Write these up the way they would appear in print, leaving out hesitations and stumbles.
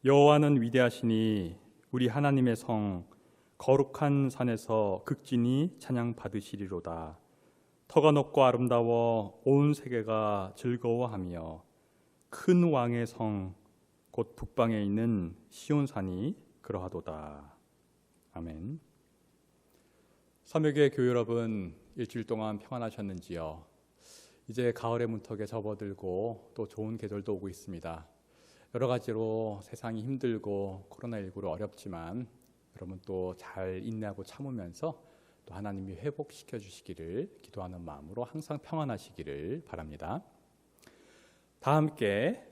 여호와는 위대하시니 우리 하나님의 성 거룩한 산에서 극진히 찬양 받으시리로다. 터가 높고 아름다워 온 세계가 즐거워하며 큰 왕의 성 곧 북방에 있는 시온산이 그러하도다. 아멘. 삼위교회 교회 여러분, 일주일 동안 평안하셨는지요? 이제 가을의 문턱에 접어들고 또 좋은 계절도 오고 있습니다. 여러 가지로 세상이 힘들고 코로나19로 어렵지만 여러분 또 잘 인내하고 참으면서 또 하나님이 회복시켜 주시기를 기도하는 마음으로 항상 평안하시기를 바랍니다. 다 함께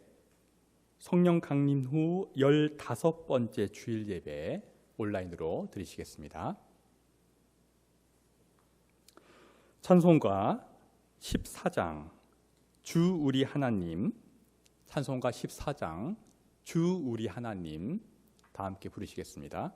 성령 강림 후 15번째 주일 예배 온라인으로 드리시겠습니다. 찬송가 14장 주 우리 하나님, 찬송가 14장 주 우리 하나님 다 함께 부르시겠습니다.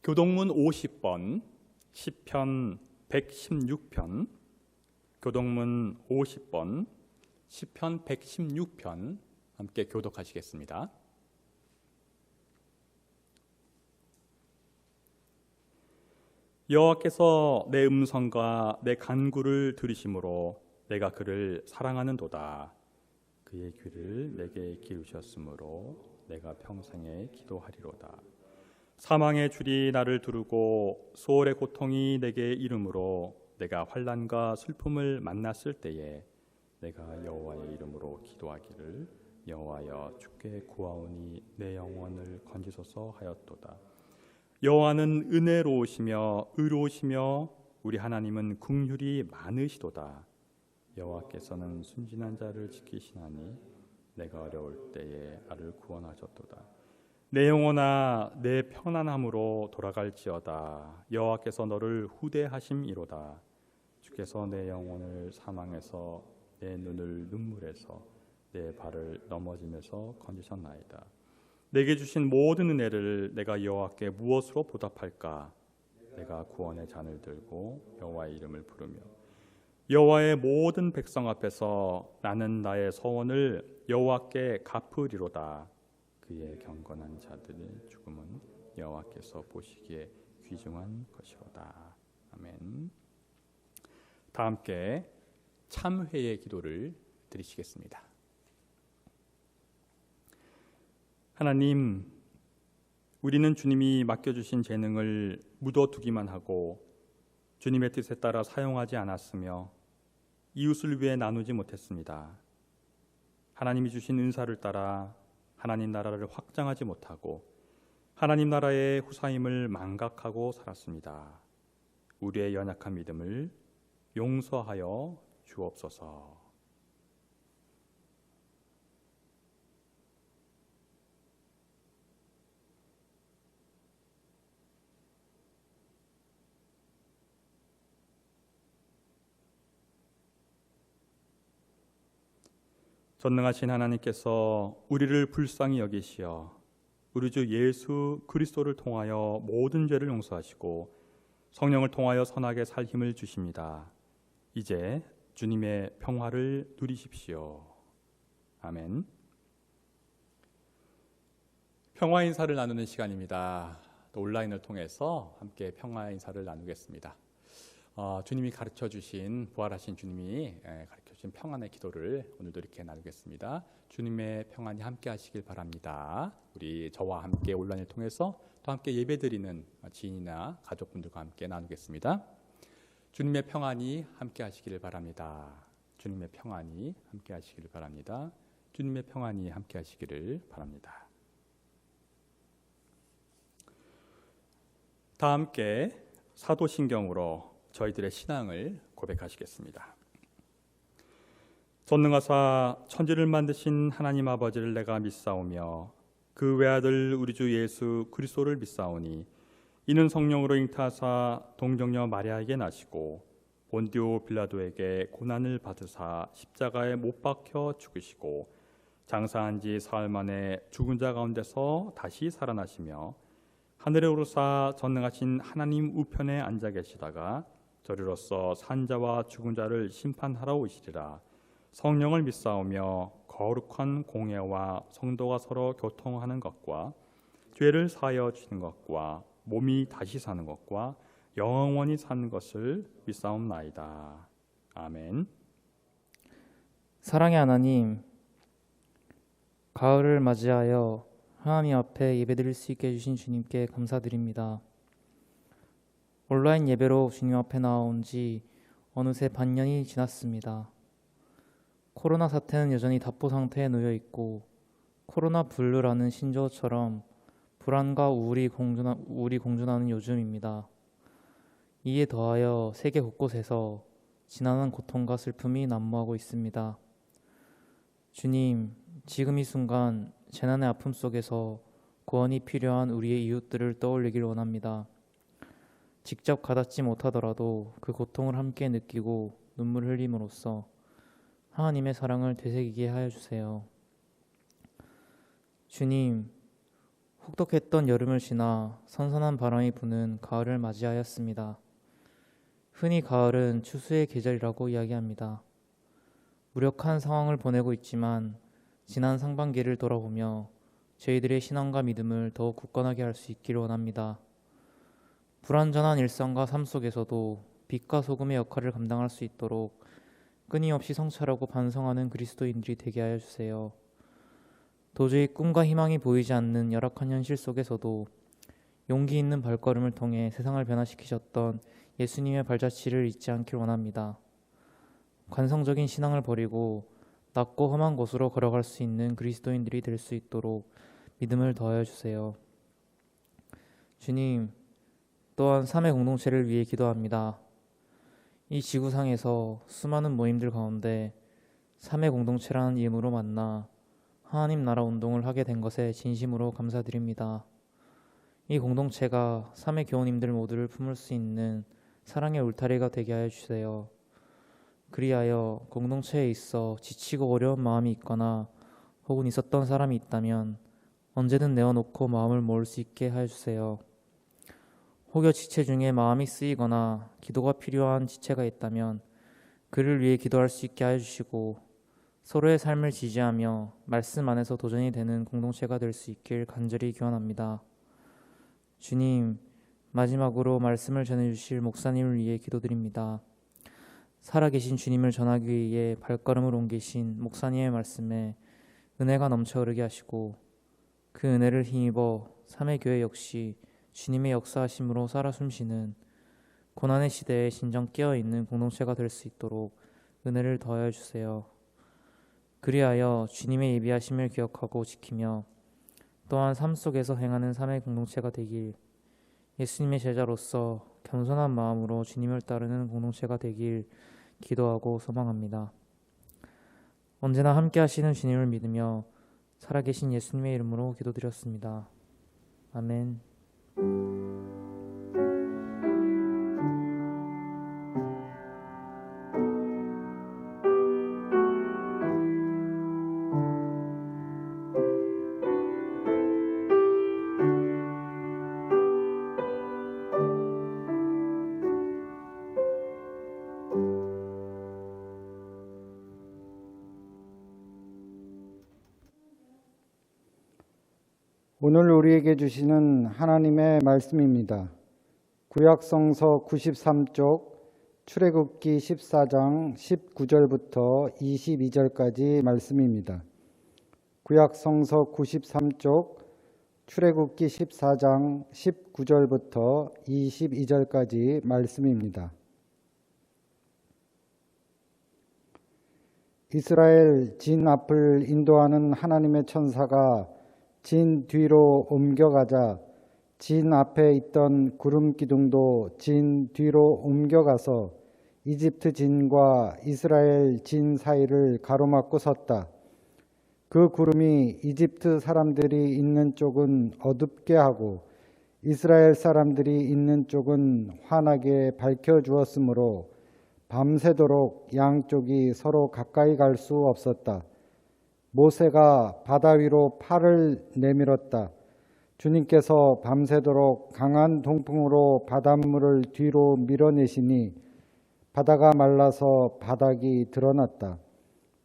교동문 50번, 시편 116편, 교동문 50번, 시편 116편 함께 교독하시겠습니다. 여호와께서 내 음성과 내 간구를 들으심으로 내가 그를 사랑하는도다. 그의 귀를 내게 기울이셨으므로 내가 평생에 기도하리로다. 사망의 줄이 나를 두르고 수월의 고통이 내게 이름으로 내가 환난과 슬픔을 만났을 때에 내가 여호와의 이름으로 기도하기를 여호와여 주께 구하오니 내 영혼을 건지소서 하였도다. 여호와는 은혜로우시며 의로우시며 우리 하나님은 긍휼이 많으시도다. 여호와께서는 순진한 자를 지키시나니 내가 어려울 때에 나를 구원하셨도다. 내 영혼아 내 편안함으로 돌아갈지어다. 여호와께서 너를 후대하심이로다. 주께서 내 영혼을 사망에서 내 눈을 눈물에서 내 발을 넘어짐에서 건지셨나이다. 내게 주신 모든 은혜를 내가 여호와께 무엇으로 보답할까? 내가 구원의 잔을 들고 여호와의 이름을 부르며 여호와의 모든 백성 앞에서 나는 나의 서원을 여호와께 갚으리로다. 그의 경건한 자들의 죽음은 여호와께서 보시기에 귀중한 것이로다. 아멘. 다 함께 참회의 기도를 드리시겠습니다. 하나님, 우리는 주님이 맡겨주신 재능을 묻어두기만 하고 주님의 뜻에 따라 사용하지 않았으며 이웃을 위해 나누지 못했습니다. 하나님이 주신 은사를 따라 하나님 나라를 확장하지 못하고 하나님 나라의 후사임을 망각하고 살았습니다. 우리의 연약한 믿음을 용서하여 주옵소서. 전능하신 하나님께서 우리를 불쌍히 여기시어 우리 주 예수 그리스도를 통하여 모든 죄를 용서하시고 성령을 통하여 선하게 살 힘을 주십니다. 이제 주님의 평화를 누리십시오. 아멘. 평화 인사를 나누는 시간입니다. 또 온라인을 통해서 함께 평화 인사를 나누겠습니다. 주님이 가르쳐 주신 부활하신 주님이 가르쳐 주신 평안의 기도를 오늘도 이렇게 나누겠습니다. 주님의 평안이 함께 하시길 바랍니다. 우리 저와 함께 온라인을 통해서 또 함께 예배드리는 지인이나 가족분들과 함께 나누겠습니다. 주님의 평안이 함께 하시기를 바랍니다. 주님의 평안이 함께 하시기를 바랍니다. 주님의 평안이 함께 하시기를 바랍니다. 다 함께 사도신경으로 저희들의 신앙을 고백하시겠습니다. 전능하사 천지를 만드신 하나님 아버지를 내가 믿사오며 그 외아들 우리 주 예수 그리스도를 믿사오니 이는 성령으로 잉타하사 동정녀 마리아에게 나시고 본디오 빌라도에게 고난을 받으사 십자가에 못 박혀 죽으시고 장사한 지 사흘 만에 죽은 자 가운데서 다시 살아나시며 하늘에 오르사 전능하신 하나님 우편에 앉아 계시다가 저리로서 산자와 죽은 자를 심판하러 오시리라. 성령을 믿사오며 거룩한 공예와 성도가 서로 교통하는 것과 죄를 사하여 주시는 것과 몸이 다시 사는 것과 영원히 사는 것을 믿사옵나이다. 아멘. 사랑의 하나님, 가을을 맞이하여 하나님 앞에 예배드릴 수 있게 해주신 주님께 감사드립니다. 온라인 예배로 주님 앞에 나온 지 어느새 반년이 지났습니다. 코로나 사태는 여전히 답보 상태에 놓여 있고 코로나 블루라는 신조어처럼 불안과 우울이 공존하는 요즘입니다. 이에 더하여 세계 곳곳에서 지난한 고통과 슬픔이 난무하고 있습니다. 주님, 지금 이 순간 재난의 아픔 속에서 구원이 필요한 우리의 이웃들을 떠올리길 원합니다. 직접 가닿지 못하더라도 그 고통을 함께 느끼고 눈물을 흘림으로써 하나님의 사랑을 되새기게 하여 주세요. 주님, 혹독했던 여름을 지나 선선한 바람이 부는 가을을 맞이하였습니다. 흔히 가을은 추수의 계절이라고 이야기합니다. 무력한 상황을 보내고 있지만 지난 상반기를 돌아보며 저희들의 신앙과 믿음을 더욱 굳건하게 할 수 있기를 원합니다. 불완전한 일상과 삶 속에서도 빛과 소금의 역할을 감당할 수 있도록 끊임없이 성찰하고 반성하는 그리스도인들이 되게 하여 주세요. 도저히 꿈과 희망이 보이지 않는 열악한 현실 속에서도 용기 있는 발걸음을 통해 세상을 변화시키셨던 예수님의 발자취를 잊지 않길 원합니다. 관성적인 신앙을 버리고 낮고 험한 곳으로 걸어갈 수 있는 그리스도인들이 될 수 있도록 믿음을 더하여 주세요. 주님, 또한 삶의 공동체를 위해 기도합니다. 이 지구상에서 수많은 모임들 가운데 삶의 공동체라는 이름으로 만나 하나님 나라 운동을 하게 된 것에 진심으로 감사드립니다. 이 공동체가 삶의 교우님들 모두를 품을 수 있는 사랑의 울타리가 되게 하여 주세요. 그리하여 공동체에 있어 지치고 어려운 마음이 있거나 혹은 있었던 사람이 있다면 언제든 내어놓고 마음을 모을 수 있게 하여 주세요. 혹여 지체 중에 마음이 쓰이거나 기도가 필요한 지체가 있다면 그를 위해 기도할 수 있게 하여 주시고 서로의 삶을 지지하며 말씀 안에서 도전이 되는 공동체가 될 수 있길 간절히 기원합니다. 주님, 마지막으로 말씀을 전해주실 목사님을 위해 기도드립니다. 살아계신 주님을 전하기 위해 발걸음을 옮기신 목사님의 말씀에 은혜가 넘쳐 흐르게 하시고 그 은혜를 힘입어 삼회 교회 역시 주님의 역사하심으로 살아 숨쉬는 고난의 시대에 진정 깨어있는 공동체가 될 수 있도록 은혜를 더하여 주세요. 그리하여 주님의 예비하심을 기억하고 지키며 또한 삶 속에서 행하는 삶의 공동체가 되길, 예수님의 제자로서 겸손한 마음으로 주님을 따르는 공동체가 되길 기도하고 소망합니다. 언제나 함께 하시는 주님을 믿으며 살아계신 예수님의 이름으로 기도드렸습니다. 아멘. 오늘 우리에게 주시는 하나님의 말씀입니다. 구약성서 93쪽 출애굽기 14장 19절부터 22절까지 말씀입니다. 구약성서 93쪽 출애굽기 14장 19절부터 22절까지 말씀입니다. 이스라엘 진 앞을 인도하는 하나님의 천사가 진 뒤로 옮겨가자 진 앞에 있던 구름 기둥도 진 뒤로 옮겨가서 이집트 진과 이스라엘 진 사이를 가로막고 섰다. 그 구름이 이집트 사람들이 있는 쪽은 어둡게 하고 이스라엘 사람들이 있는 쪽은 환하게 밝혀주었으므로 밤새도록 양쪽이 서로 가까이 갈 수 없었다. 모세가 바다 위로 팔을 내밀었다. 주님께서 밤새도록 강한 동풍으로 바닷물을 뒤로 밀어내시니 바다가 말라서 바닥이 드러났다.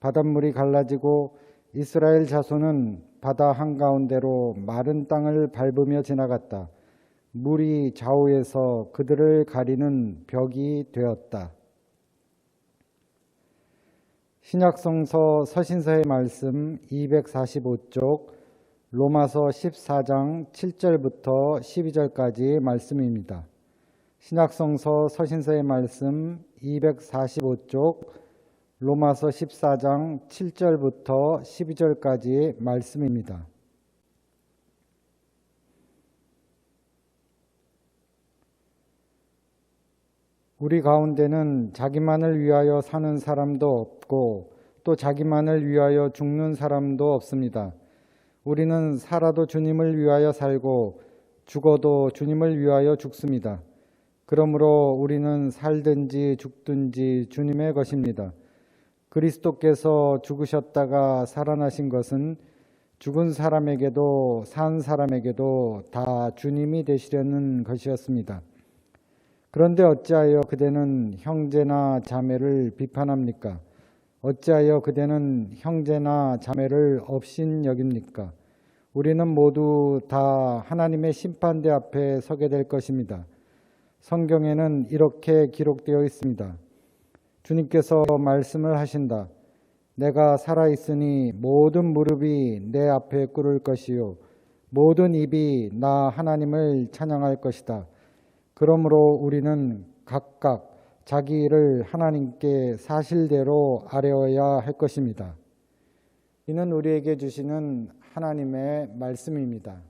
바닷물이 갈라지고 이스라엘 자손은 바다 한가운데로 마른 땅을 밟으며 지나갔다. 물이 좌우에서 그들을 가리는 벽이 되었다. 신약성서 서신서의 말씀 245쪽 로마서 14장 7절부터 12절까지 말씀입니다. 신약성서 서신서의 말씀 245쪽 로마서 14장 7절부터 12절까지 말씀입니다. 우리 가운데는 자기만을 위하여 사는 사람도 없고 또 자기만을 위하여 죽는 사람도 없습니다. 우리는 살아도 주님을 위하여 살고 죽어도 주님을 위하여 죽습니다. 그러므로 우리는 살든지 죽든지 주님의 것입니다. 그리스도께서 죽으셨다가 살아나신 것은 죽은 사람에게도 산 사람에게도 다 주님이 되시려는 것이었습니다. 그런데 어찌하여 그대는 형제나 자매를 비판합니까? 어찌하여 그대는 형제나 자매를 업신여깁니까? 우리는 모두 다 하나님의 심판대 앞에 서게 될 것입니다. 성경에는 이렇게 기록되어 있습니다. 주님께서 말씀을 하신다. 내가 살아있으니 모든 무릎이 내 앞에 꿇을 것이요 모든 입이 나 하나님을 찬양할 것이다. 그러므로 우리는 각각 자기 일을 하나님께 사실대로 아뢰어야 할 것입니다. 이는 우리에게 주시는 하나님의 말씀입니다.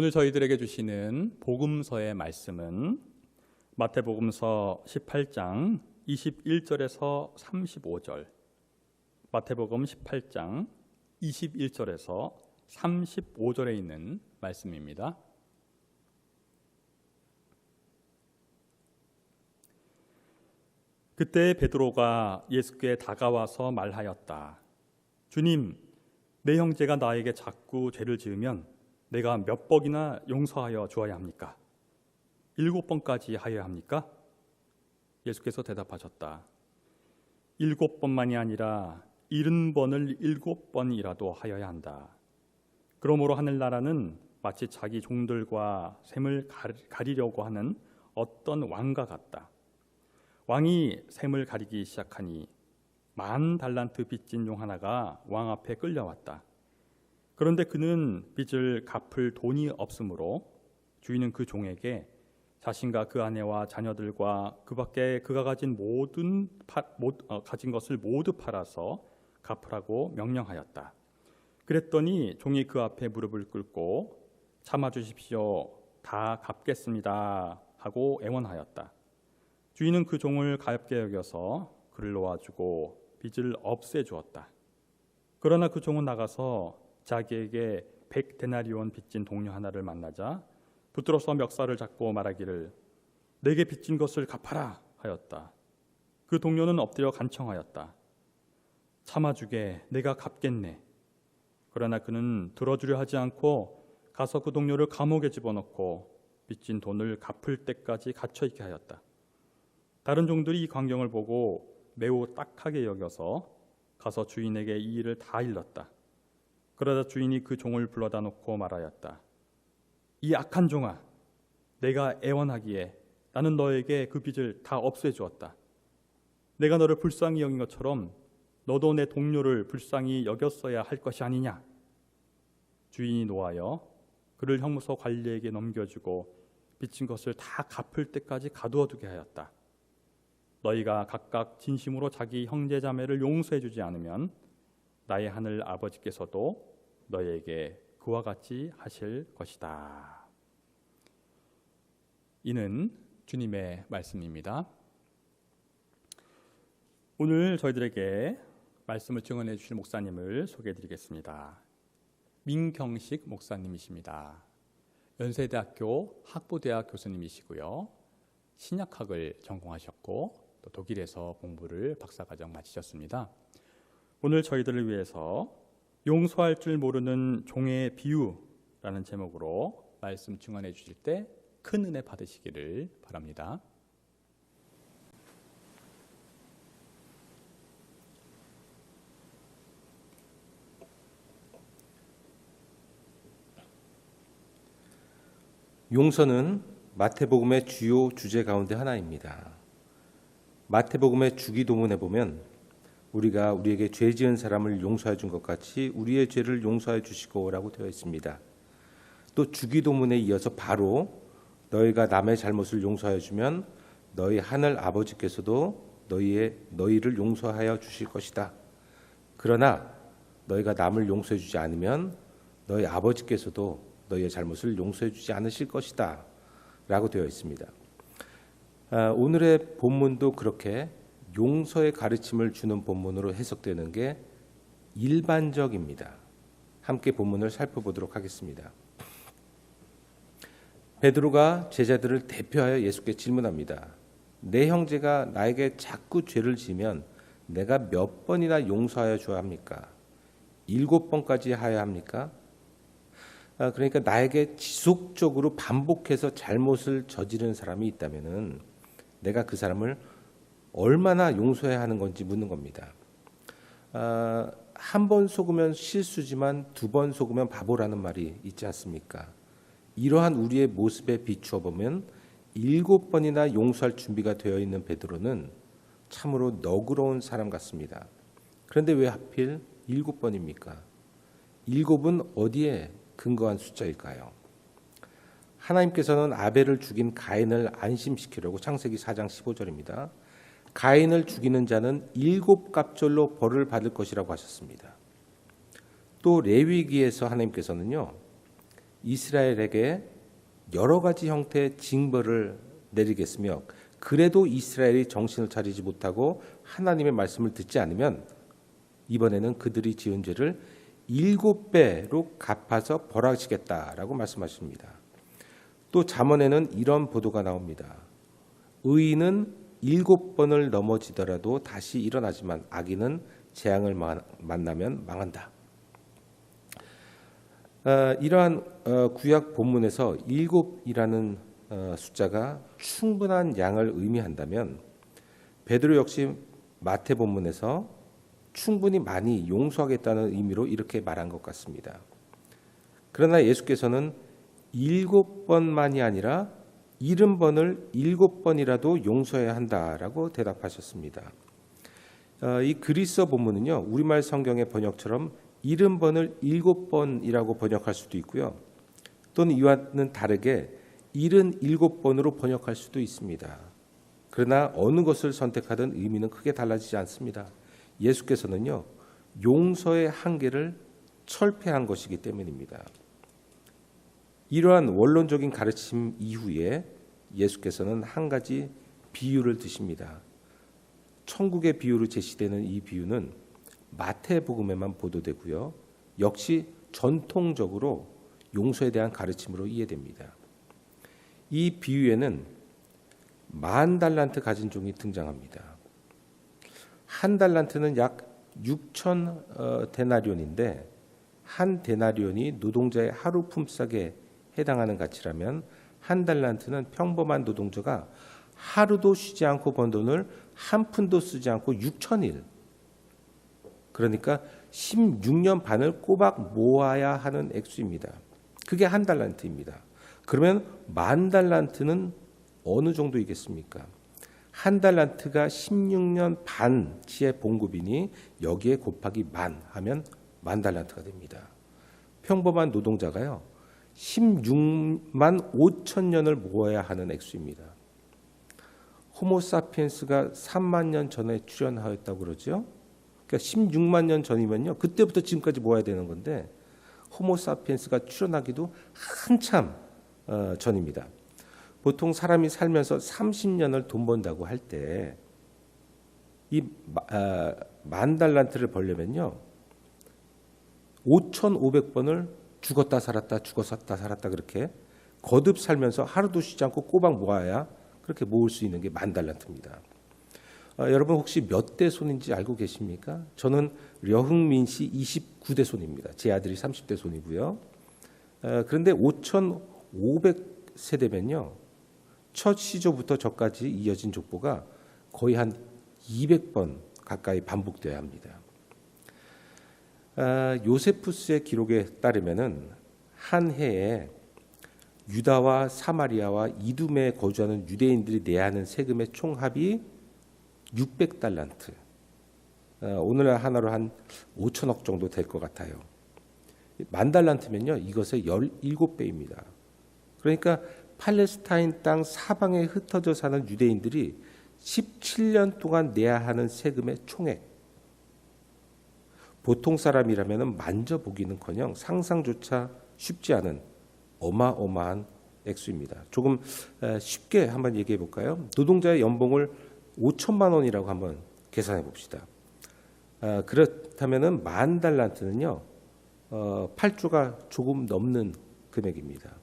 오늘 저희들에게 주시는 복음서의 말씀은 마태복음서 18장 21절에서 35절, 마태복음 18장 21절에서 35절에 있는 말씀입니다. 그때 베드로가 예수께 다가와서 말하였다. 주님, 내 형제가 나에게 자꾸 죄를 지으면 내가 몇 번이나 용서하여 주어야 합니까? 7번까지 하여야 합니까? 예수께서 대답하셨다. 7번만이 아니라 70번을 7번이라도 하여야 한다. 그러므로 하늘나라는 마치 자기 종들과 샘을 가리려고 하는 어떤 왕과 같다. 왕이 샘을 가리기 시작하니 10,000달란트 빚진 용 하나가 왕 앞에 끌려왔다. 그런데 그는 빚을 갚을 돈이 없으므로 주인은 그 종에게 자신과 그 아내와 자녀들과 그 밖에 그가 가진 가진 것을 모두 팔아서 갚으라고 명령하였다. 그랬더니 종이 그 앞에 무릎을 꿇고 참아 주십시오. 다 갚겠습니다. 하고 애원하였다. 주인은 그 종을 가엾게 여겨서 그를 놓아주고 빚을 없애주었다. 그러나 그 종은 나가서 자기에게 100데나리온 빚진 동료 하나를 만나자 붙들어서 멱살을 잡고 말하기를 내게 빚진 것을 갚아라 하였다. 그 동료는 엎드려 간청하였다. 참아주게, 내가 갚겠네. 그러나 그는 들어주려 하지 않고 가서 그 동료를 감옥에 집어넣고 빚진 돈을 갚을 때까지 갇혀 있게 하였다. 다른 종들이 이 광경을 보고 매우 딱하게 여겨서 가서 주인에게 이 일을 다 일렀다. 그러자 주인이 그 종을 불러다 놓고 말하였다. 이 악한 종아, 내가 애원하기에 나는 너에게 그 빚을 다 없애 주었다. 내가 너를 불쌍히 여긴 것처럼 너도 내 동료를 불쌍히 여겼어야 할 것이 아니냐. 주인이 노하여 그를 형무소 관리에게 넘겨주고 빚진 것을 다 갚을 때까지 가두어 두게 하였다. 너희가 각각 진심으로 자기 형제 자매를 용서해 주지 않으면 나의 하늘 아버지께서도 너희에게 그와 같이 하실 것이다. 이는 주님의 말씀입니다. 오늘 저희들에게 말씀을 증언해 주실 목사님을 소개해 드리겠습니다. 민경식 목사님이십니다. 연세대학교 학부대학 교수님이시고요. 신약학을 전공하셨고 또 독일에서 공부를 박사과정 마치셨습니다. 오늘 저희들을 위해서 용서할 줄 모르는 종의 비유라는 제목으로 말씀 증언해 주실 때 큰 은혜 받으시기를 바랍니다. 용서는 마태복음의 주요 주제 가운데 하나입니다. 마태복음의 주기도문에 보면 우리가 우리에게 죄 지은 사람을 용서해 준 것 같이 우리의 죄를 용서해 주시고라고 되어 있습니다. 또 주기도문에 이어서 바로 너희가 남의 잘못을 용서해 주면 너희 하늘 아버지께서도 너희를 용서하여 주실 것이다. 그러나 너희가 남을 용서해 주지 않으면 너희 아버지께서도 너희의 잘못을 용서해 주지 않으실 것이다 라고 되어 있습니다. 오늘의 본문도 그렇게 용서의 가르침을 주는 본문으로 해석되는 게 일반적입니다. 함께 본문을 살펴보도록 하겠습니다. 베드로가 제자들을 대표하여 예수께 질문합니다. 내 형제가 나에게 자꾸 죄를 지면 내가 몇 번이나 용서하여 줘야 합니까? 7번까지 하여야 합니까? 그러니까 나에게 지속적으로 반복해서 잘못을 저지른 사람이 있다면은 내가 그 사람을 얼마나 용서해야 하는 건지 묻는 겁니다. 한 번 속으면 실수지만 2번 속으면 바보라는 말이 있지 않습니까? 이러한 우리의 모습에 비추어 보면 7번이나 용서할 준비가 되어 있는 베드로는 참으로 너그러운 사람 같습니다. 그런데 왜 하필 7번입니까? 7은 어디에 근거한 숫자일까요? 하나님께서는 아벨을 죽인 가인을 안심시키려고 창세기 4장 15절입니다. 가인을 죽이는 자는 7갑절로 벌을 받을 것이라고 하셨습니다. 또 레위기에서 하나님께서는요, 이스라엘에게 여러 가지 형태의 징벌을 내리겠으며 그래도 이스라엘이 정신을 차리지 못하고 하나님의 말씀을 듣지 않으면 이번에는 그들이 지은 죄를 7배로 갚아서 벌하시겠다라고 말씀하십니다. 또 잠언에는 이런 보도가 나옵니다. 의인은 7번을 넘어지더라도 다시 일어나지만 악인은 재앙을 만나면 망한다. 이러한 구약 본문에서 7이라는 숫자가 충분한 양을 의미한다면 베드로 역시 마태 본문에서 충분히 많이 용서하겠다는 의미로 이렇게 말한 것 같습니다. 그러나 예수께서는 7번만이 아니라 70번을 7번이라도 용서해야 한다라고 대답하셨습니다. 이 그리스어 본문은요, 우리말 성경의 번역처럼 70번을 7번이라고 번역할 수도 있고요. 또는 이와는 다르게 77번으로 번역할 수도 있습니다. 그러나 어느 것을 선택하든 의미는 크게 달라지지 않습니다. 예수께서는요, 용서의 한계를 철폐한 것이기 때문입니다. 이러한 원론적인 가르침 이후에 예수께서는 한 가지 비유를 드십니다. 천국의 비유로 제시되는 이 비유는 마태복음에만 보도되고요. 역시 전통적으로 용서에 대한 가르침으로 이해됩니다. 이 비유에는 10,000달란트 가진 종이 등장합니다. 한 달란트는 약 6,000 데나리온인데 한 데나리온이 노동자의 하루 품삯에 해당하는 가치라면 한 달란트는 평범한 노동자가 하루도 쉬지 않고 번 돈을 한 푼도 쓰지 않고 6천일, 그러니까 16년 반을 꼬박 모아야 하는 액수입니다. 그게 한 달란트입니다. 그러면 만 달란트는 어느 정도이겠습니까? 한 달란트가 16년 반치의 봉급이니 여기에 곱하기 만 하면 만 달란트가 됩니다. 평범한 노동자가요 16만 5천 년을 모아야 하는 액수입니다. 호모사피엔스가 3만 년 전에 출현하였다고 그러죠. 그러니까 16만 년 전이면요 그때부터 지금까지 모아야 되는 건데 호모사피엔스가 출현하기도 한참 전입니다. 보통 사람이 살면서 30년을 돈 번다고 할 때 이 만 달란트를 벌려면요 5,500번을 죽었다 살았다 죽었다 살았다 그렇게 거듭 살면서 하루도 쉬지 않고 꼬박 모아야 그렇게 모을 수 있는 게 만 달란트입니다. 여러분 혹시 몇 대 손인지 알고 계십니까? 저는 려흥민 씨 29대 손입니다. 제 아들이 30대 손이고요. 그런데 5,500세대면요. 첫 시조부터 저까지 이어진 족보가 거의 한 200번 가까이 반복돼야 합니다. 요세푸스의 기록에 따르면은 한 해에 유다와 사마리아와 이두메에 거주하는 유대인들이 내야 하는 세금의 총합이 600달란트. 오늘날 하나로 한 5천억 정도 될 것 같아요. 만 달란트면요 이것의 17배입니다. 그러니까 팔레스타인 땅 사방에 흩어져 사는 유대인들이 17년 동안 내야 하는 세금의 총액. 보통 사람이라면 만져보기는커녕 상상조차 쉽지 않은 어마어마한 액수입니다. 조금 쉽게 한번 얘기해 볼까요? 노동자의 연봉을 5천만 원이라고 한번 계산해 봅시다. 그렇다면은 만 달란트는요 8조가 조금 넘는 금액입니다.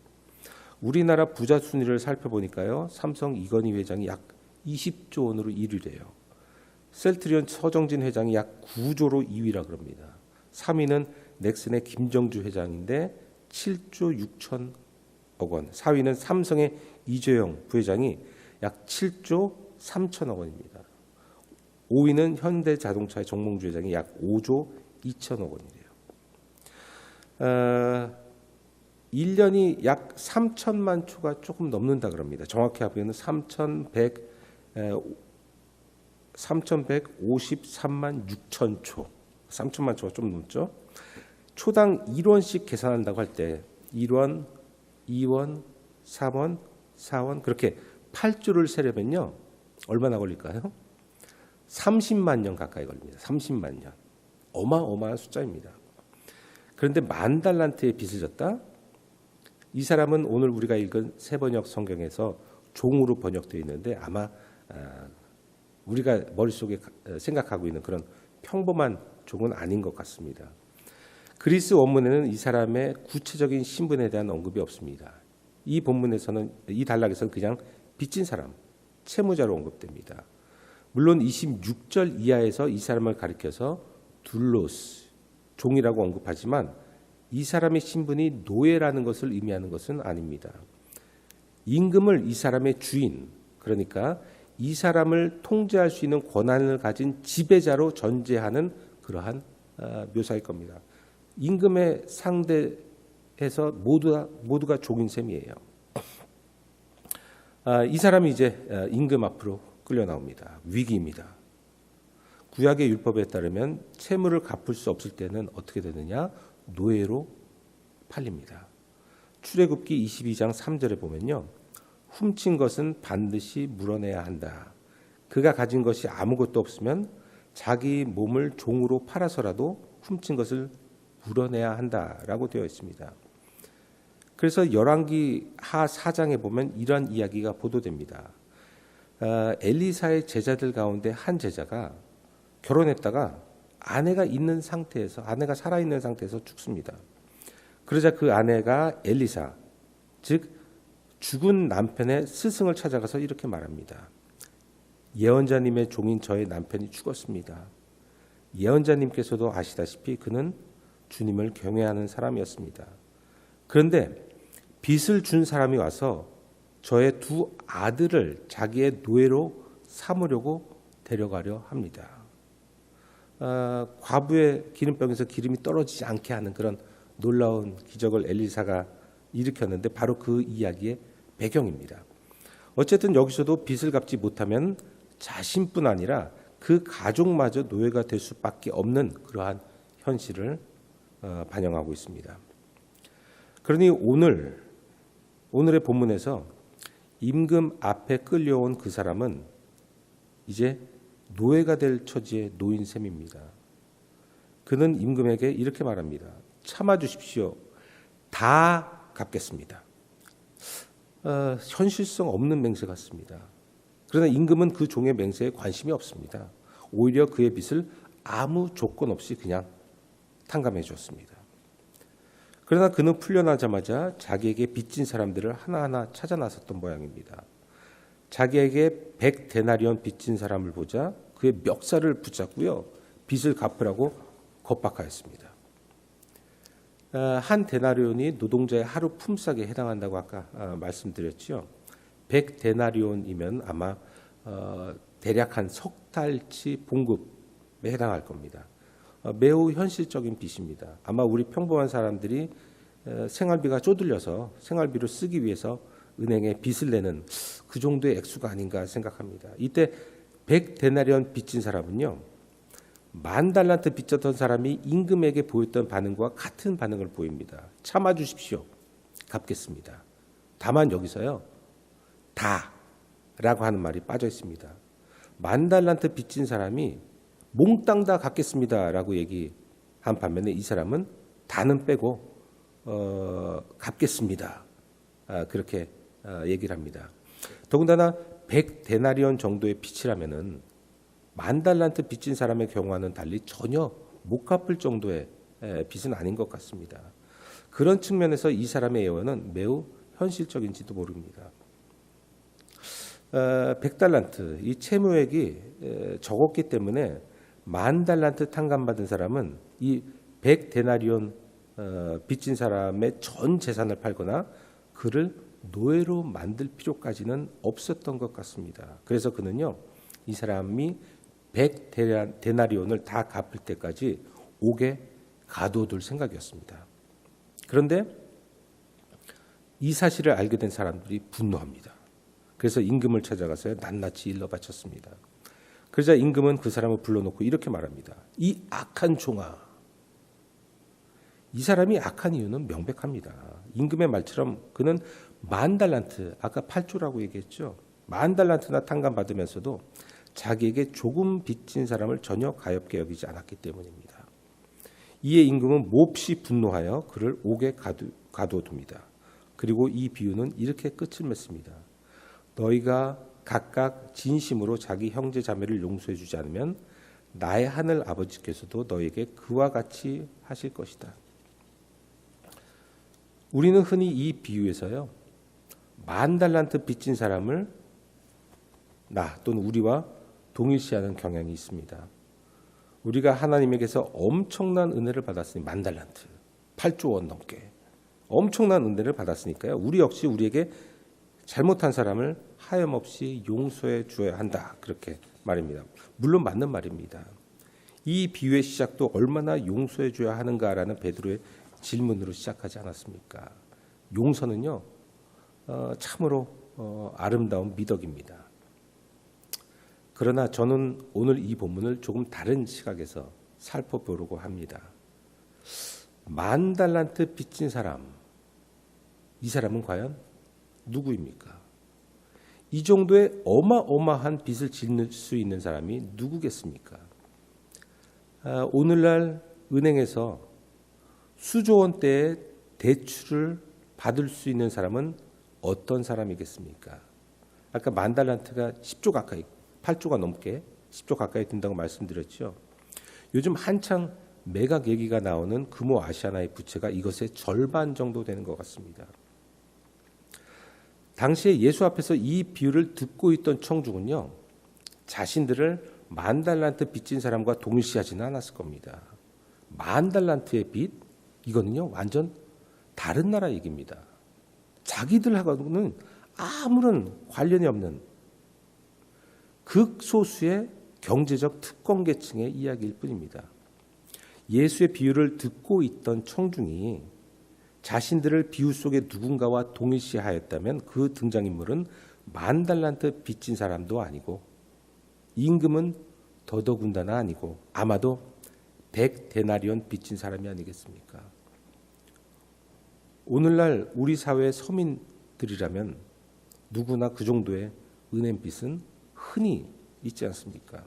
우리나라 부자 순위를 살펴보니까요 삼성 이건희 회장이 약 20조 원으로 1위래요. 셀트리온 서정진 회장이 약 9조로 2위라 그럽니다. 3위는 넥슨의 김정주 회장인데 7조 6천억 원. 4위는 삼성의 이재용 부회장이 약 7조 3천억 원입니다. 5위는 현대자동차의 정몽주 회장이 약 5조 2천억 원이래요. 1년이 약 3천만 초가 조금 넘는다 그럽니다. 정확히 하면 3,153만 6천 초. 3천만 초가 좀 넘죠. 초당 1원씩 계산한다고 할 때 1원, 2원, 3원, 4원 그렇게 8조를 세려면요. 얼마나 걸릴까요? 30만 년 가까이 걸립니다. 30만 년. 어마어마한 숫자입니다. 그런데 만 달란트의 빚을 졌다? 이 사람은 오늘 우리가 읽은 세번역 성경에서 종으로 번역되어 있는데 아마 우리가 머릿속에 생각하고 있는 그런 평범한 종은 아닌 것 같습니다. 그리스 원문에는 이 사람의 구체적인 신분에 대한 언급이 없습니다. 이 본문에서는 이 단락에서는 그냥 빚진 사람, 채무자로 언급됩니다. 물론 26절 이하에서 이 사람을 가리켜서 둘로스, 종이라고 언급하지만 이 사람의 신분이 노예라는 것을 의미하는 것은 아닙니다. 임금을 이 사람의 주인, 그러니까 이 사람을 통제할 수 있는 권한을 가진 지배자로 전제하는 그러한 묘사일 겁니다. 임금의 상대에서 모두가 종인 셈이에요. 이 사람이 이제 임금 앞으로 끌려 나옵니다. 위기입니다. 구약의 율법에 따르면 채무를 갚을 수 없을 때는 어떻게 되느냐? 노예로 팔립니다. 출애굽기 22장 3절에 보면요. 훔친 것은 반드시 물어내야 한다. 그가 가진 것이 아무것도 없으면 자기 몸을 종으로 팔아서라도 훔친 것을 물어내야 한다라고 되어 있습니다. 그래서 열왕기 하 4장에 보면 이런 이야기가 보도됩니다. 엘리사의 제자들 가운데 한 제자가 결혼했다가 아내가 살아있는 상태에서 죽습니다. 그러자 그 아내가 엘리사, 즉 죽은 남편의 스승을 찾아가서 이렇게 말합니다. 예언자님의 종인 저의 남편이 죽었습니다. 예언자님께서도 아시다시피 그는 주님을 경외하는 사람이었습니다. 그런데 빚을 준 사람이 와서 저의 두 아들을 자기의 노예로 삼으려고 데려가려 합니다. 과부의 기름병에서 기름이 떨어지지 않게 하는 그런 놀라운 기적을 엘리사가 일으켰는데 바로 그 이야기의 배경입니다. 어쨌든 여기서도 빚을 갚지 못하면 자신뿐 아니라 그 가족마저 노예가 될 수밖에 없는 그러한 현실을 반영하고 있습니다. 그러니 오늘의 본문에서 임금 앞에 끌려온 그 사람은 이제 노예가 될 처지에 놓인 셈입니다. 그는 임금에게 이렇게 말합니다. 참아 주십시오. 다 갚겠습니다. 현실성 없는 맹세 같습니다. 그러나 임금은 그 종의 맹세에 관심이 없습니다. 오히려 그의 빚을 아무 조건 없이 그냥 탕감해 줬습니다. 그러나 그는 풀려나자마자 자기에게 빚진 사람들을 하나하나 찾아 나섰던 모양입니다. 자기에게 100데나리온 빚진 사람을 보자 그의 멱살을 붙잡고요. 빚을 갚으라고 겁박하였습니다. 한 데나리온이 노동자의 하루 품삯에 해당한다고 아까 말씀드렸죠. 100데나리온이면 아마 대략 한 석 달치 봉급에 해당할 겁니다. 매우 현실적인 빚입니다. 아마 우리 평범한 사람들이 생활비가 쪼들려서 생활비를 쓰기 위해서 은행에 빚을 내는 그 정도의 액수가 아닌가 생각합니다. 이때 100데나리온 빚진 사람은요. 10,000달란트 빚졌던 사람이 임금에게 보였던 반응과 같은 반응을 보입니다. 참아 주십시오. 갚겠습니다. 다만 여기서요. 다라고 하는 말이 빠져 있습니다. 10,000달란트 빚진 사람이 몽땅 다 갚겠습니다라고 얘기한 반면에 이 사람은 다는 빼고 갚겠습니다. 그렇게 얘기를 합니다. 더군다나 100데나리온 정도의 빚이라면은 10,000달란트 빚진 사람의 경우와는 달리 전혀 못 갚을 정도의 빚은 아닌 것 같습니다. 그런 측면에서 이 사람의 예언은 매우 현실적인지도 모릅니다. 100달란트 이 채무액이 적었기 때문에 10,000달란트 탕감받은 사람은 이 100데나리온 빚진 사람의 전 재산을 팔거나 그를 노예로 만들 필요까지는 없었던 것 같습니다. 그래서 그는요, 이 사람이 100데나리온을 다 갚을 때까지 옥에 가둬둘 생각이었습니다. 그런데 이 사실을 알게 된 사람들이 분노합니다. 그래서 임금을 찾아가서 낱낱이 일러 바쳤습니다. 그러자 임금은 그 사람을 불러놓고 이렇게 말합니다. 이 악한 종아. 이 사람이 악한 이유는 명백합니다. 임금의 말처럼 그는 10,000달란트, 아까 8조라고 얘기했죠. 10,000달란트나 탕감받으면서도 자기에게 조금 빚진 사람을 전혀 가엾게 여기지 않았기 때문입니다. 이에 임금은 몹시 분노하여 그를 옥에 가둬둡니다. 그리고 이 비유는 이렇게 끝을 맺습니다. 너희가 각각 진심으로 자기 형제 자매를 용서해 주지 않으면 나의 하늘 아버지께서도 너에게 그와 같이 하실 것이다. 우리는 흔히 이 비유에서요. 10,000달란트 빚진 사람을 나 또는 우리와 동일시하는 경향이 있습니다. 우리가 하나님에게서 엄청난 은혜를 받았으니 10,000달란트, 8조 원 넘게 엄청난 은혜를 받았으니까요. 우리 역시 우리에게 잘못한 사람을 하염없이 용서해 주어야 한다. 그렇게 말입니다. 물론 맞는 말입니다. 이 비유의 시작도 얼마나 용서해 줘야 하는가라는 베드로의 질문으로 시작하지 않았습니까? 용서는요. 참으로 아름다운 미덕입니다. 그러나 저는 오늘 이 본문을 조금 다른 시각에서 살펴보려고 합니다. 10,000달란트 빚진 사람, 이 사람은 과연 누구입니까? 이 정도의 어마어마한 빚을 짓는 수 있는 사람이 누구겠습니까? 오늘날 은행에서 수조 원대의 대출을 받을 수 있는 사람은 어떤 사람이겠습니까? 아까 10,000달란트가 10조 가까이, 8조가 넘게 10조 가까이 든다고 말씀드렸죠. 요즘 한창 매각 얘기가 나오는 금호 아시아나의 부채가 이것의 절반 정도 되는 것 같습니다. 당시에 예수 앞에서 이 비유를 듣고 있던 청중은요. 자신들을 10,000달란트 빚진 사람과 동일시하지는 않았을 겁니다. 10,000달란트의 빚, 이거는요 완전 다른 나라 얘기입니다. 자기들하고는 아무런 관련이 없는 극소수의 경제적 특권계층의 이야기일 뿐입니다. 예수의 비유를 듣고 있던 청중이 자신들을 비유 속의 누군가와 동일시하였다면 그 등장인물은 10,000달란트 빚진 사람도 아니고 임금은 더더군다나 아니고 아마도 100데나리온 빚진 사람이 아니겠습니까? 오늘날 우리 사회의 서민들이라면 누구나 그 정도의 은행빚은 흔히 있지 않습니까?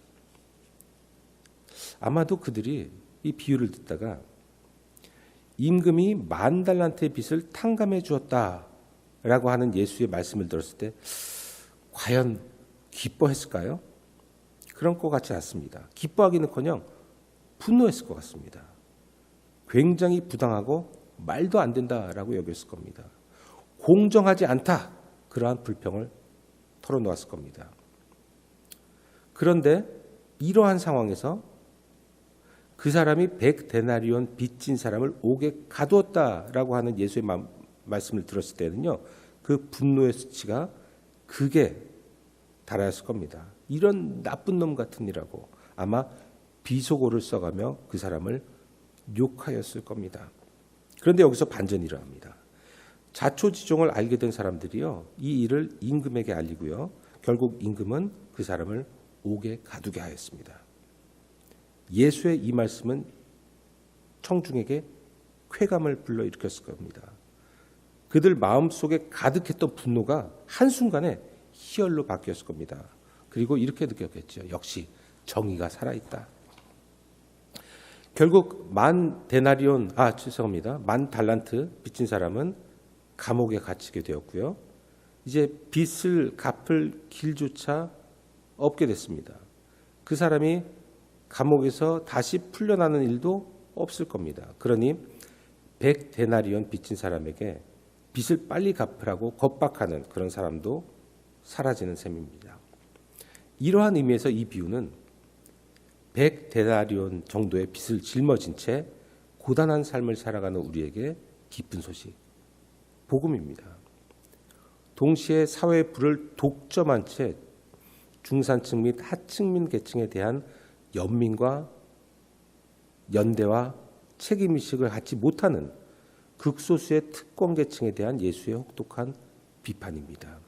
아마도 그들이 이 비유를 듣다가 임금이 10,000달란트의 빚을 탕감해 주었다라고 하는 예수의 말씀을 들었을 때 과연 기뻐했을까요? 그런 것 같지 않습니다. 기뻐하기는커녕 분노했을 것 같습니다. 굉장히 부당하고 말도 안 된다라고 여겼을 겁니다. 공정하지 않다, 그러한 불평을 털어놓았을 겁니다. 그런데 이러한 상황에서 그 사람이 100데나리온 빚진 사람을 옥에 가두었다라고 하는 예수의 말씀을 들었을 때는요, 그 분노의 수치가 극에 달하였을 겁니다. 이런 나쁜 놈 같은 이라고 아마 비속어를 써가며 그 사람을 욕하였을 겁니다. 그런데 여기서 반전이 일어납니다. 자초지종을 알게 된 사람들이요, 이 일을 임금에게 알리고요, 결국 임금은 그 사람을 옥에 가두게 하였습니다. 예수의 이 말씀은 청중에게 쾌감을 불러일으켰을 겁니다. 그들 마음속에 가득했던 분노가 한순간에 희열로 바뀌었을 겁니다. 그리고 이렇게 느꼈겠죠. 역시 정의가 살아있다. 결국 10,000달란트 빚진 사람은 감옥에 갇히게 되었고요. 이제 빚을 갚을 길조차 없게 됐습니다. 그 사람이 감옥에서 다시 풀려나는 일도 없을 겁니다. 그러니 100데나리온 빚진 사람에게 빚을 빨리 갚으라고 겁박하는 그런 사람도 사라지는 셈입니다. 이러한 의미에서 이 비유는 100데나리온 정도의 빚을 짊어진 채 고단한 삶을 살아가는 우리에게 기쁜 소식, 복음입니다. 동시에 사회의 불을 독점한 채 중산층 및 하층민 계층에 대한 연민과 연대와 책임의식을 갖지 못하는 극소수의 특권계층에 대한 예수의 혹독한 비판입니다.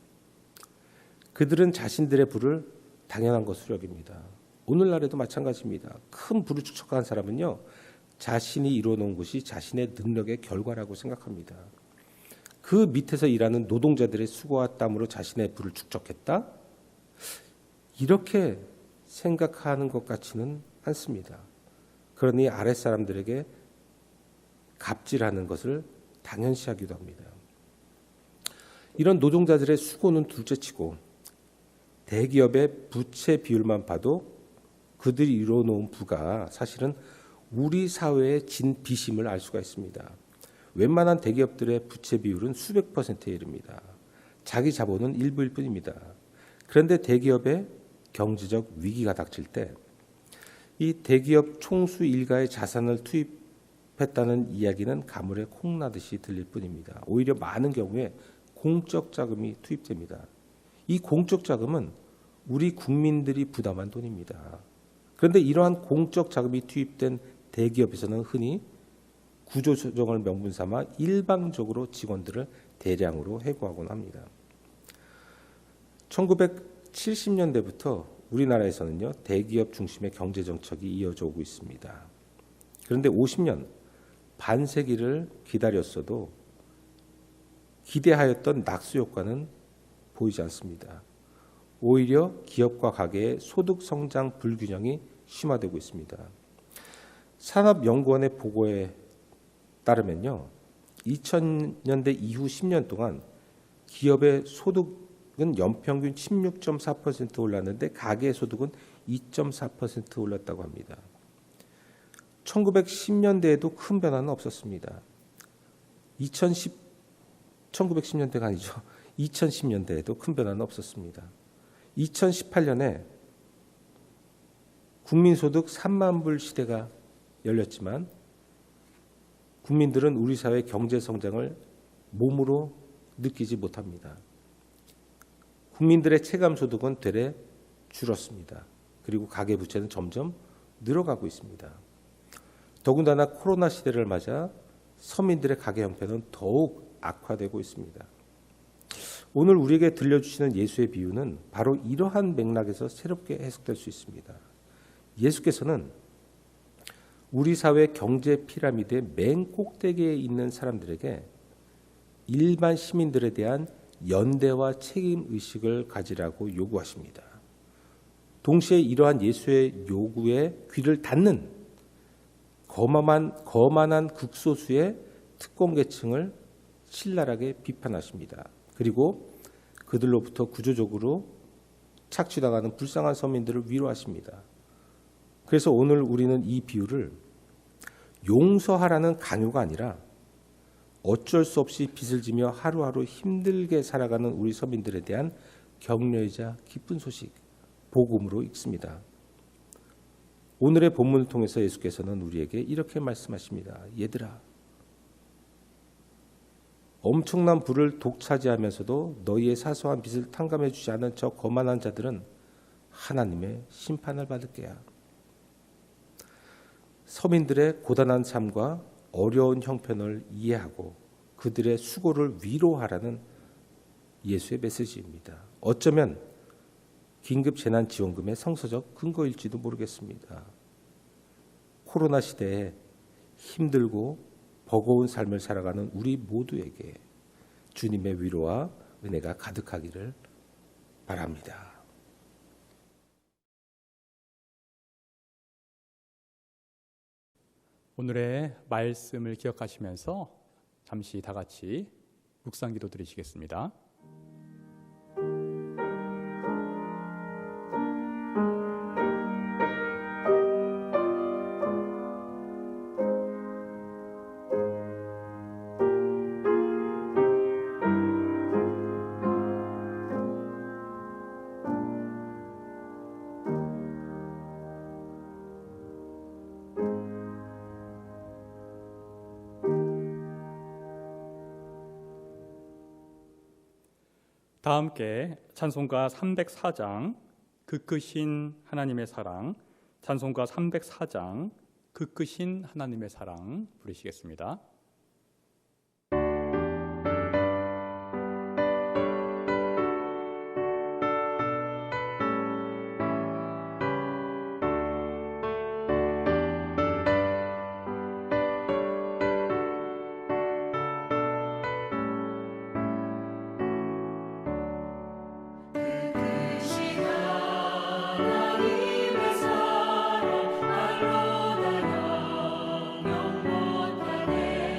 그들은 자신들의 부를 당연한 것으로 여깁니다. 오늘날에도 마찬가지입니다. 큰 부를 축적한 사람은요, 자신이 이루어놓은 것이 자신의 능력의 결과라고 생각합니다. 그 밑에서 일하는 노동자들의 수고와 땀으로 자신의 부를 축적했다? 이렇게 생각하는 것 같지는 않습니다. 그러니 아랫사람들에게 갑질하는 것을 당연시하기도 합니다. 이런 노동자들의 수고는 둘째치고 대기업의 부채 비율만 봐도 그들이 이뤄놓은 부가 사실은 우리 사회의 진비심을 알 수가 있습니다. 웬만한 대기업들의 부채 비율은 수백 %에 이릅니다. 자기 자본은 일부일 뿐입니다. 그런데 대기업의 경제적 위기가 닥칠 때 이 대기업 총수 일가의 자산을 투입했다는 이야기는 가물에 콩나듯이 들릴 뿐입니다. 오히려 많은 경우에 공적 자금이 투입됩니다. 이 공적 자금은 우리 국민들이 부담한 돈입니다. 그런데 이러한 공적 자금이 투입된 대기업에서는 흔히 구조조정을 명분 삼아 일방적으로 직원들을 대량으로 해고하곤 합니다. 1970년대부터 우리나라에서는요, 대기업 중심의 경제 정책이 이어져 오고 있습니다. 그런데 50년, 반세기를 기다렸어도 기대하였던 낙수 효과는 보이지 않습니다. 오히려 기업과 가계의 소득 성장 불균형이 심화되고 있습니다. 산업연구원의 보고에 따르면요, 2000년대 이후 10년 동안 기업의 소득은 연평균 16.4% 올랐는데 가계의 소득은 2.4% 올랐다고 합니다. 1910년대에도 큰 변화는 없었습니다. 1910년대가 아니죠. 2010년대에도 큰 변화는 없었습니다. 2018년에 국민소득 3만 불 시대가 열렸지만 국민들은 우리 사회 경제 성장을 몸으로 느끼지 못합니다. 국민들의 체감 소득은 되레 줄었습니다. 그리고 가계 부채는 점점 늘어가고 있습니다. 더군다나 코로나 시대를 맞아 서민들의 가계 형편은 더욱 악화되고 있습니다. 오늘 우리에게 들려주시는 예수의 비유는 바로 이러한 맥락에서 새롭게 해석될 수 있습니다. 예수께서는 우리 사회 경제 피라미드의 맨 꼭대기에 있는 사람들에게 일반 시민들에 대한 연대와 책임 의식을 가지라고 요구하십니다. 동시에 이러한 예수의 요구에 귀를 닫는 거만한 극소수의 특권계층을 신랄하게 비판하십니다. 그리고 그들로부터 구조적으로 착취당하는 불쌍한 서민들을 위로하십니다. 그래서 오늘 우리는 이 비유를 용서하라는 강요가 아니라 어쩔 수 없이 빚을 지며 하루하루 힘들게 살아가는 우리 서민들에 대한 격려이자 기쁜 소식, 복음으로 읽습니다. 오늘의 본문을 통해서 예수께서는 우리에게 이렇게 말씀하십니다. 얘들아, 엄청난 부를 독차지하면서도 너희의 사소한 빚을 탕감해 주지 않은 저 거만한 자들은 하나님의 심판을 받을 게야. 서민들의 고단한 삶과 어려운 형편을 이해하고 그들의 수고를 위로하라는 예수의 메시지입니다. 어쩌면 긴급재난지원금의 성서적 근거일지도 모르겠습니다. 코로나 시대에 힘들고 버거운 삶을 살아가는 우리 모두에게 주님의 위로와 은혜가 가득하기를 바랍니다. 오늘의 말씀을 기억하시면서 잠시 다 같이 묵상기도 드리시겠습니다. 다 함께 찬송가 304장 그 크신 하나님의 사랑, 찬송가 304장 그 크신 하나님의 사랑 부르시겠습니다. 못 못하네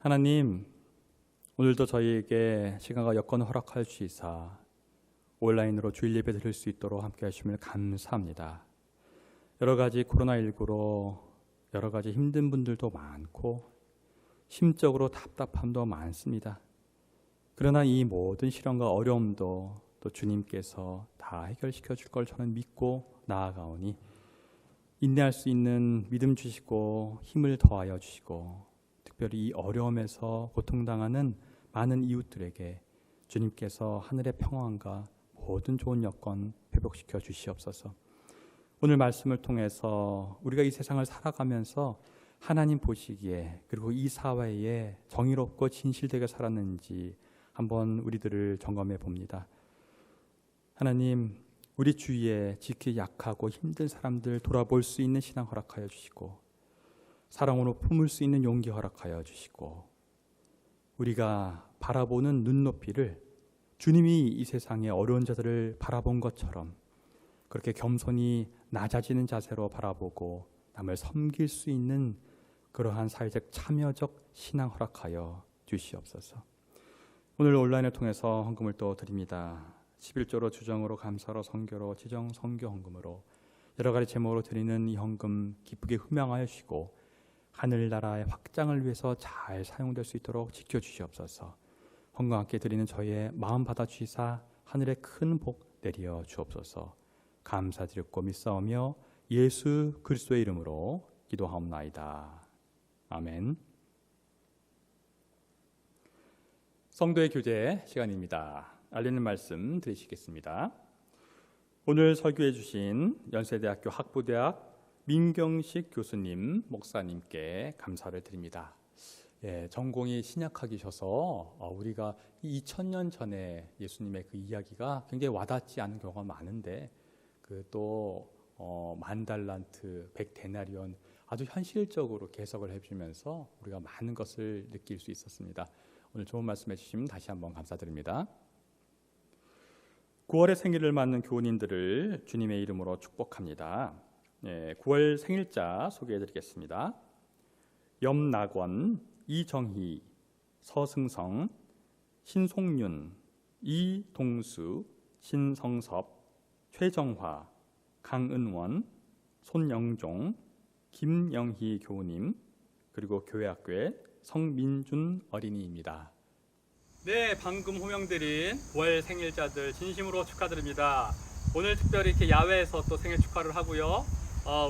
하나님, 오늘도 저희에게 시간과 여건을 허락하여 주시사 온라인으로 주일 예배 드릴 수 있도록 함께 하심을 감사합니다. 여러 가지 코로나19로 여러 가지 힘든 분들도 많고 심적으로 답답함도 많습니다. 그러나 이 모든 시련과 어려움도 또 주님께서 다 해결시켜 줄 걸 저는 믿고 나아가오니 인내할 수 있는 믿음 주시고 힘을 더하여 주시고 특별히 이 어려움에서 고통당하는 많은 이웃들에게 주님께서 하늘의 평안과 모든 좋은 여건 회복시켜 주시옵소서. 오늘 말씀을 통해서 우리가 이 세상을 살아가면서 하나님 보시기에 그리고 이 사회에 정의롭고 진실되게 살았는지 한번 우리들을 점검해 봅니다. 하나님, 우리 주위에 지키 약하고 힘든 사람들 돌아볼 수 있는 신앙 허락하여 주시고 사랑으로 품을 수 있는 용기 허락하여 주시고 우리가 바라보는 눈높이를 주님이 이 세상의 어려운 자들을 바라본 것처럼 그렇게 겸손히 낮아지는 자세로 바라보고 남을 섬길 수 있는 그러한 사회적 참여적 신앙 허락하여 주시옵소서. 오늘 온라인을 통해서 헌금을 또 드립니다. 11조로 주정으로 감사로 선교로 지정 선교 헌금으로 여러 가지 제목으로 드리는 이 헌금 기쁘게 흠양하여 주시고 하늘나라의 확장을 위해서 잘 사용될 수 있도록 지켜주시옵소서. 헌금 함께 드리는 저희의 마음 받아주시사 하늘의 큰 복 내려 주옵소서. 감사드렸고 믿사오며 예수 그리스도의 이름으로 기도하옵나이다. 아멘. 성도의 교제 시간입니다. 알리는 말씀 드리시겠습니다. 오늘 설교해 주신 연세대학교 학부대학 민경식 교수님, 목사님께 감사를 드립니다. 전공이 신약학이셔서 우리가 2000년 전에 예수님의 그 이야기가 굉장히 와닿지 않은 경우가 많은데 그 또 10,000달란트, 100데나리온 아주 현실적으로 개석을 해주면서 우리가 많은 것을 느낄 수 있었습니다. 오늘 좋은 말씀해 주시면 다시 한번 감사드립니다. 9월의 생일을 맞는 교우님들을 주님의 이름으로 축복합니다. 9월 생일자 소개해드리겠습니다. 염낙원, 이정희, 서승성, 신송윤, 이동수, 신성섭, 최정화, 강은원, 손영종, 김영희 교우님 그리고 교회학교의 성민준 어린이입니다. 네, 방금 호명드린 9월 생일자들 진심으로 축하드립니다. 오늘 특별히 이렇게 야외에서 또 생일 축하를 하고요.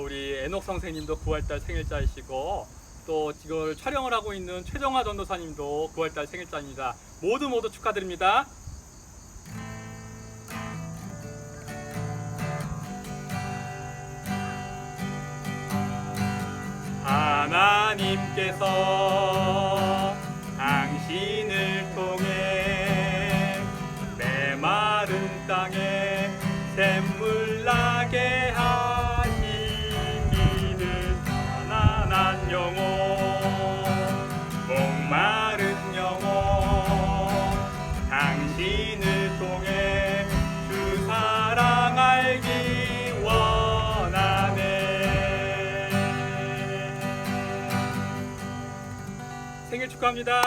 우리 애녹 선생님도 9월달 생일자이시고 또 이걸 촬영을 하고 있는 최정화 전도사님도 9월달 생일자입니다. 모두 축하드립니다. 하나님께서 당신을 통해 메마른 땅에 샘물 나게 하시기를 가난한 영혼 목마른 영혼 당신을 통해 주 사랑 알기 원하네. 생일 축하합니다.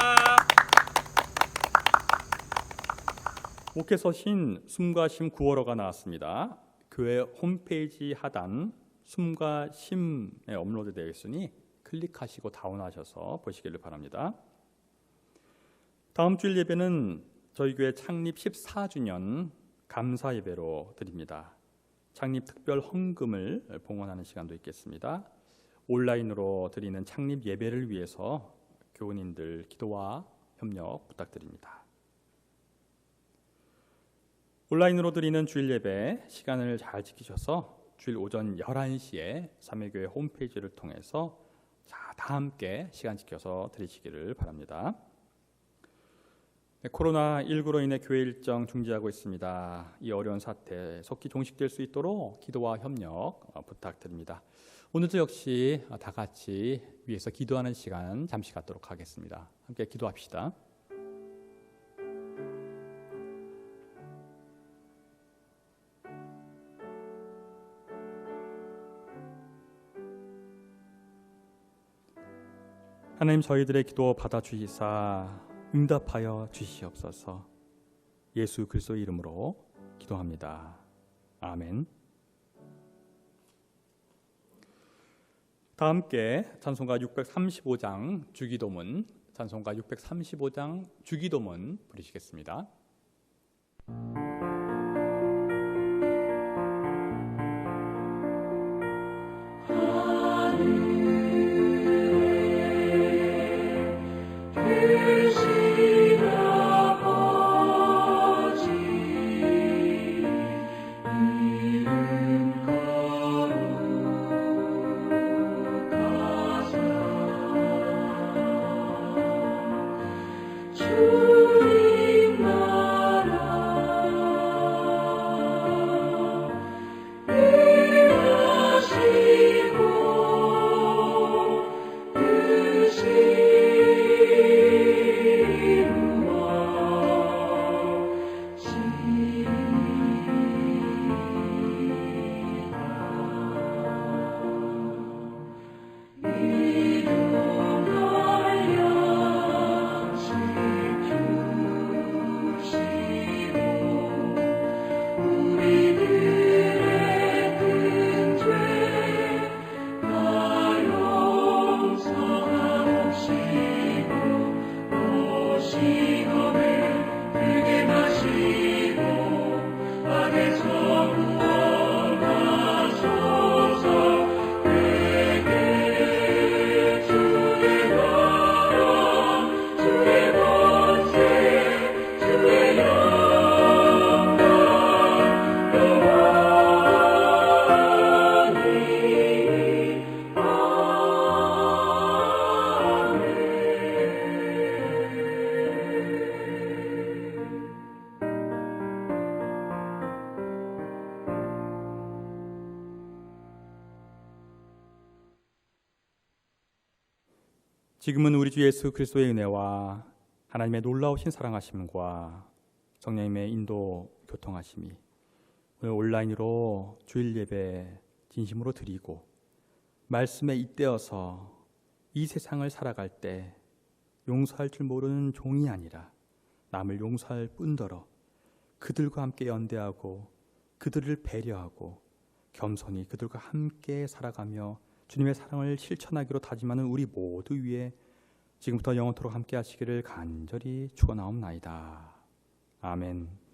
목회 서신 숨과 쉼 9월호가 나왔습니다. 교회 홈페이지 하단 숨과 쉼에 업로드되어 있으니 클릭하시고 다운하셔서 보시기를 바랍니다. 다음 주일 예배는 저희 교회 창립 14주년 감사 예배로 드립니다. 창립 특별 헌금을 봉헌하는 시간도 있겠습니다. 온라인으로 드리는 창립 예배를 위해서 교우님들 기도와 협력 부탁드립니다. 온라인으로 드리는 주일 예배 시간을 잘 지키셔서 주일 오전 11시에 삼일교회 홈페이지를 통해서 다 함께 시간 지켜서 드리시기를 바랍니다. 코로나19로 인해 교회 일정 중지하고 있습니다. 이 어려운 사태 속히 종식될 수 있도록 기도와 협력 부탁드립니다. 오늘도 역시 다 같이 위해서 기도하는 시간 잠시 갖도록 하겠습니다. 함께 기도합시다. 하나님, 저희들의 기도 받아주시사 응답하여 주시옵소서. 예수 그리스도의 이름으로 기도합니다. 아멘. 다 함께 찬송가 635장 주기도문, 찬송가 635장 주기도문 부르시겠습니다. 지금은 우리 주 예수 그리스도의 은혜와 하나님의 놀라우신 사랑하심과 성령님의 인도 교통하심이 오늘 온라인으로 주일 예배 진심으로 드리고 말씀에 잇대어서 이 세상을 살아갈 때 용서할 줄 모르는 종이 아니라 남을 용서할 뿐더러 그들과 함께 연대하고 그들을 배려하고 겸손히 그들과 함께 살아가며 주님의 사랑을 실천하기로 다짐하는 우리 모두 위에 지금부터 영원토록 함께 하시기를 간절히 축원하옵나이다. 아멘.